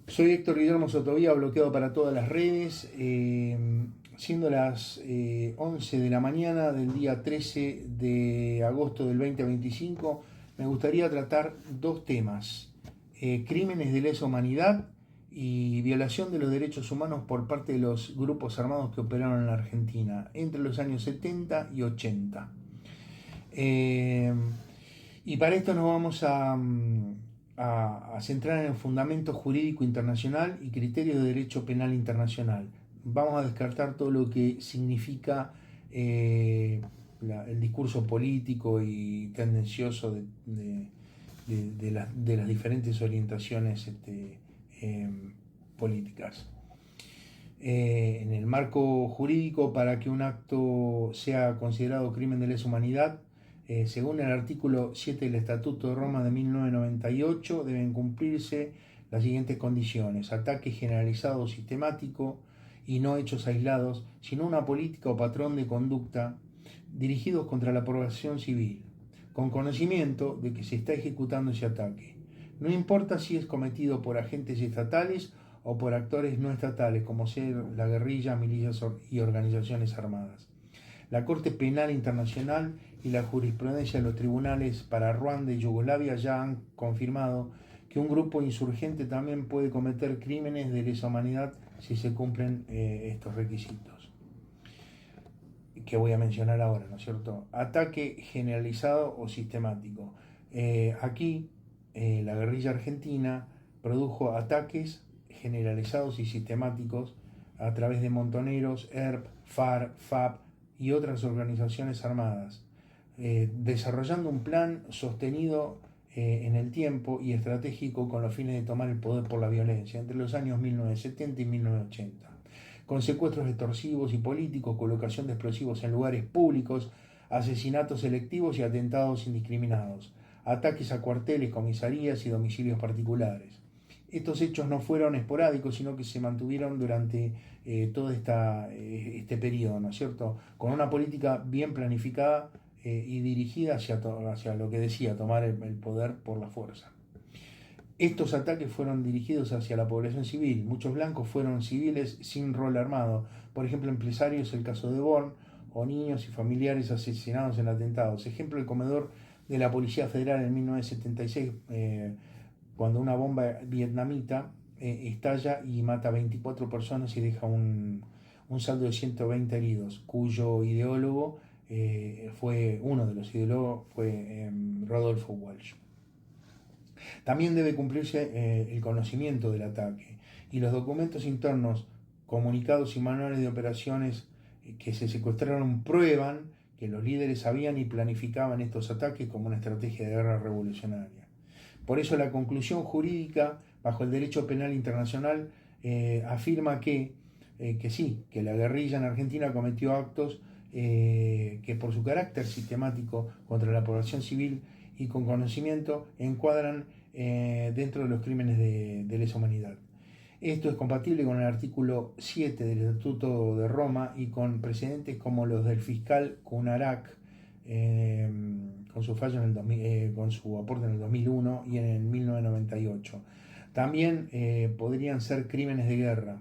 Soy Héctor Guillermo Sotovía, bloqueado para todas las redes, siendo las 11 de la mañana del día 13 de agosto del 2025, me gustaría tratar dos temas: crímenes de lesa humanidad y violación de los derechos humanos por parte de los grupos armados que operaron en la Argentina entre los años 70 y 80. Eh, y para esto nos vamos a centrar en el fundamento jurídico internacional y criterios de derecho penal internacional. Vamos a descartar todo lo que significa el discurso político y tendencioso de las diferentes orientaciones eh, políticas. En el marco jurídico, para que un acto sea considerado crimen de lesa humanidad, según el artículo 7 del Estatuto de Roma de 1998, deben cumplirse las siguientes condiciones: ataque generalizado o sistemático y no hechos aislados, sino una política o patrón de conducta dirigidos contra la población civil, con conocimiento de que se está ejecutando ese ataque. No importa si es cometido por agentes estatales o por actores no estatales, como ser la guerrilla, milicias y organizaciones armadas. La Corte Penal Internacional y la jurisprudencia de los tribunales para Ruanda y Yugoslavia ya han confirmado que un grupo insurgente también puede cometer crímenes de lesa humanidad si se cumplen estos requisitos que voy a mencionar ahora, ¿no es cierto? Ataque generalizado o sistemático. Aquí la guerrilla argentina produjo ataques generalizados y sistemáticos a través de montoneros, ERP, FAR, FAP y otras organizaciones armadas, desarrollando un plan sostenido en el tiempo y estratégico con los fines de tomar el poder por la violencia entre los años 1970 y 1980, con secuestros extorsivos y políticos, colocación de explosivos en lugares públicos, asesinatos selectivos y atentados indiscriminados, ataques a cuarteles, comisarías y domicilios particulares. Estos hechos no fueron esporádicos, sino que se mantuvieron durante todo este periodo, ¿no es cierto? Con una política bien planificada y dirigida hacia lo que decía, tomar el poder por la fuerza. Estos ataques fueron dirigidos hacia la población civil. Muchos blancos fueron civiles sin rol armado. Por ejemplo, empresarios, el caso de Born, o niños y familiares asesinados en atentados. Ejemplo, el comedor de la Policía Federal en 1976, cuando una bomba vietnamita estalla y mata a 24 personas y deja un saldo de 120 heridos, cuyo ideólogo uno de los ideólogos fue Rodolfo Walsh. También debe cumplirse el conocimiento del ataque y los documentos internos, comunicados y manuales de operaciones que se secuestraron prueban que los líderes sabían y planificaban estos ataques como una estrategia de guerra revolucionaria. Por eso la conclusión jurídica bajo el derecho penal internacional afirma que sí, que la guerrilla en Argentina cometió actos que por su carácter sistemático contra la población civil y con conocimiento encuadran dentro de los crímenes de lesa humanidad. Esto es compatible con el artículo 7 del Estatuto de Roma y con precedentes como los del fiscal Cunarac, con su fallo con su aporte en el 2001 y en el 1998. También podrían ser crímenes de guerra,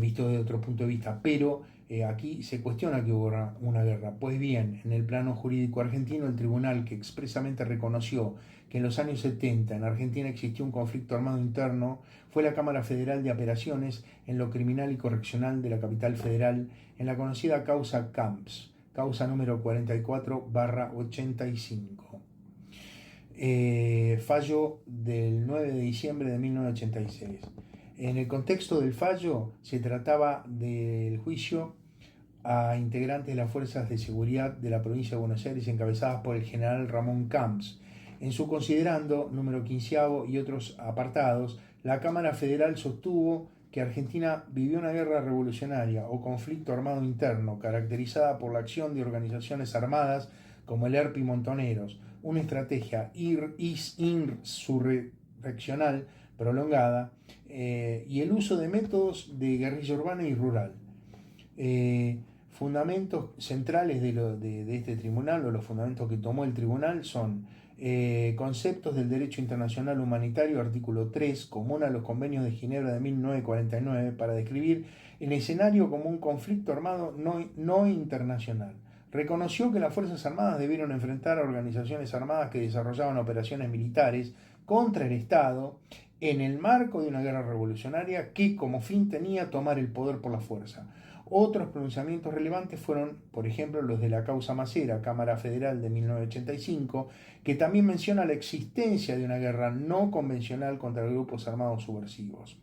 visto desde otro punto de vista, pero aquí se cuestiona que hubo una guerra. Pues bien, en el plano jurídico argentino, el tribunal que expresamente reconoció que en los años 70 en Argentina existió un conflicto armado interno fue la Cámara Federal de Apelaciones en lo criminal y correccional de la capital federal, en la conocida causa Camps, causa número 44/85. Fallo del 9 de diciembre de 1986. En el contexto del fallo se trataba del juicio a integrantes de las fuerzas de seguridad de la provincia de Buenos Aires encabezadas por el general Ramón Camps. En su considerando número 15 y otros apartados, la Cámara Federal sostuvo que Argentina vivió una guerra revolucionaria o conflicto armado interno caracterizada por la acción de organizaciones armadas como el ERP y Montoneros, una estrategia insurreccional prolongada y el uso de métodos de guerrilla urbana y rural. Fundamentos centrales de este tribunal, o los fundamentos que tomó el tribunal, son Conceptos del derecho internacional humanitario, artículo 3, común a los convenios de Ginebra de 1949, para describir el escenario como un conflicto armado no internacional. Reconoció que las Fuerzas Armadas debieron enfrentar a organizaciones armadas que desarrollaban operaciones militares contra el Estado en el marco de una guerra revolucionaria que como fin tenía tomar el poder por la fuerza. Otros pronunciamientos relevantes fueron, por ejemplo, los de la causa Macera, Cámara Federal de 1985, que también menciona la existencia de una guerra no convencional contra grupos armados subversivos.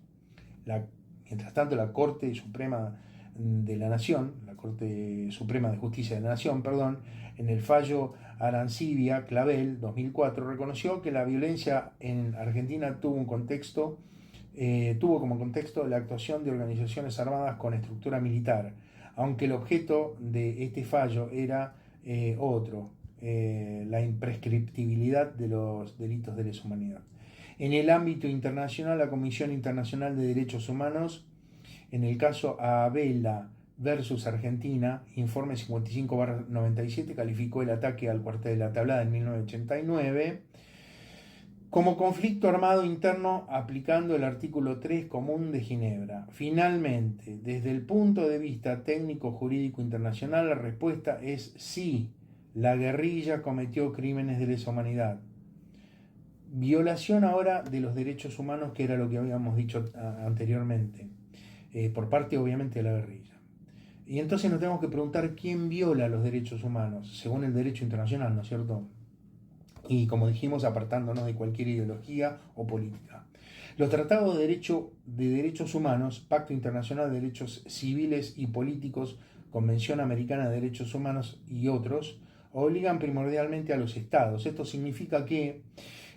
Mientras tanto, la Corte Suprema de la Nación, la Corte Suprema de Justicia de la Nación, perdón, en el fallo Arancibia-Clavel 2004, reconoció que la violencia en Argentina tuvo como contexto la actuación de organizaciones armadas con estructura militar, aunque el objeto de este fallo era otro, la imprescriptibilidad de los delitos de lesa humanidad. En el ámbito internacional, la Comisión Internacional de Derechos Humanos, en el caso Abela versus Argentina, informe 55/97, calificó el ataque al cuartel de la Tablada en 1989 como conflicto armado interno aplicando el artículo 3 común de Ginebra. Finalmente, desde el punto de vista técnico-jurídico internacional, la respuesta es sí, la guerrilla cometió crímenes de lesa humanidad. Violación ahora de los derechos humanos, que era lo que habíamos dicho anteriormente, por parte obviamente de la guerrilla. Y entonces nos tenemos que preguntar quién viola los derechos humanos, según el derecho internacional, ¿no es cierto? Y como dijimos, apartándonos de cualquier ideología o política. Los tratados de derechos humanos, Pacto Internacional de Derechos Civiles y Políticos, Convención Americana de Derechos Humanos y otros, obligan primordialmente a los estados. Esto significa que,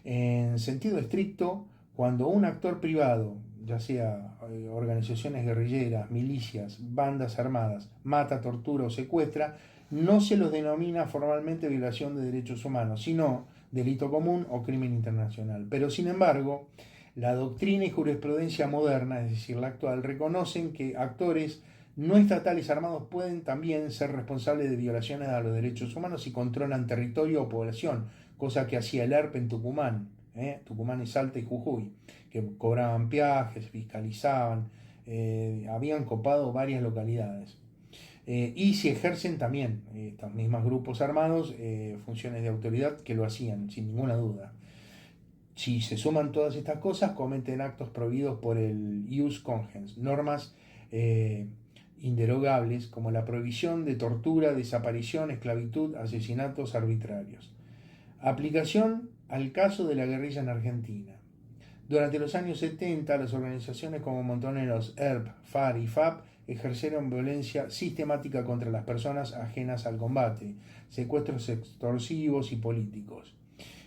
en sentido estricto, cuando un actor privado, ya sea organizaciones guerrilleras, milicias, bandas armadas, mata, tortura o secuestra, no se los denomina formalmente violación de derechos humanos, sino delito común o crimen internacional. Pero sin embargo, la doctrina y jurisprudencia moderna, es decir, la actual, reconocen que actores no estatales armados pueden también ser responsables de violaciones a los derechos humanos si controlan territorio o población, cosa que hacía el ERP en Tucumán, Tucumán y Salta y Jujuy, que cobraban peajes, fiscalizaban, habían copado varias localidades. Y si ejercen también estos mismos grupos armados funciones de autoridad que lo hacían, sin ninguna duda. Si se suman todas estas cosas, cometen actos prohibidos por el ius cogens, normas inderogables como la prohibición de tortura, desaparición, esclavitud, asesinatos arbitrarios. Aplicación al caso de la guerrilla en Argentina. Durante los años 70, las organizaciones como Montoneros, ERP, FAR y FAP ejercieron violencia sistemática contra las personas ajenas al combate, secuestros extorsivos y políticos,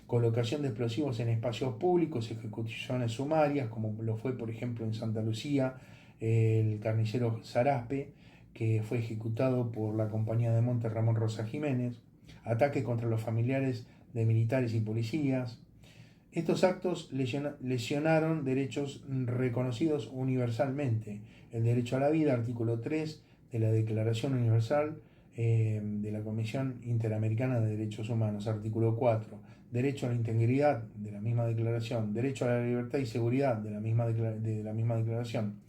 colocación de explosivos en espacios públicos, ejecuciones sumarias, como lo fue por ejemplo en Santa Lucía, el carnicero Saraspe, que fue ejecutado por la compañía de monte Ramón Rosa Jiménez, ataques contra los familiares de militares y policías. Estos actos lesionaron derechos reconocidos universalmente. El derecho a la vida, artículo 3 de la Declaración Universal de la Comisión Interamericana de Derechos Humanos, artículo 4. Derecho a la integridad, de la misma declaración. Derecho a la libertad y seguridad, de la misma declaración.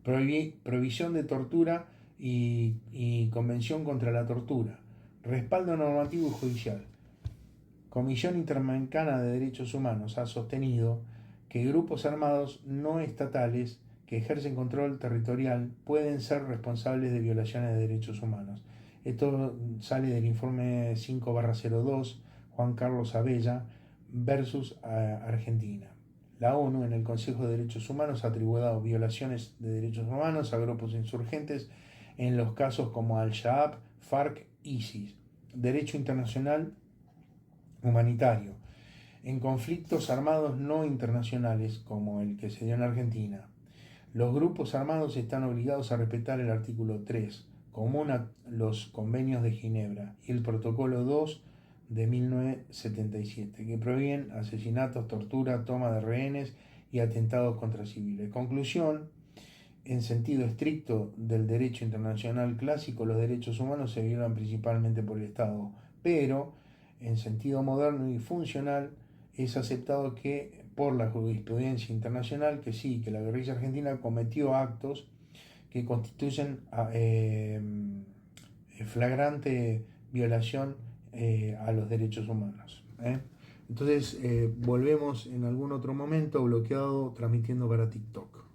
Prohibición de tortura y Convención contra la tortura. Respaldo normativo y judicial. Comisión Interamericana de Derechos Humanos ha sostenido que grupos armados no estatales que ejercen control territorial pueden ser responsables de violaciones de derechos humanos. Esto sale del informe 5/02, Juan Carlos Abella versus Argentina. La ONU en el Consejo de Derechos Humanos ha atribuido violaciones de derechos humanos a grupos insurgentes en los casos como Al-Shabaab, FARC, ISIS. Derecho internacional humanitario. En conflictos armados no internacionales, como el que se dio en Argentina, los grupos armados están obligados a respetar el artículo 3, común a los convenios de Ginebra, y el protocolo 2 de 1977, que prohíben asesinatos, tortura, toma de rehenes y atentados contra civiles. Conclusión: en sentido estricto del derecho internacional clásico, los derechos humanos se violan principalmente por el Estado, pero en sentido moderno y funcional, es aceptado que por la jurisprudencia internacional que sí, que la guerrilla argentina cometió actos que constituyen flagrante violación a los derechos humanos. Entonces volvemos en algún otro momento, bloqueado, transmitiendo para TikTok.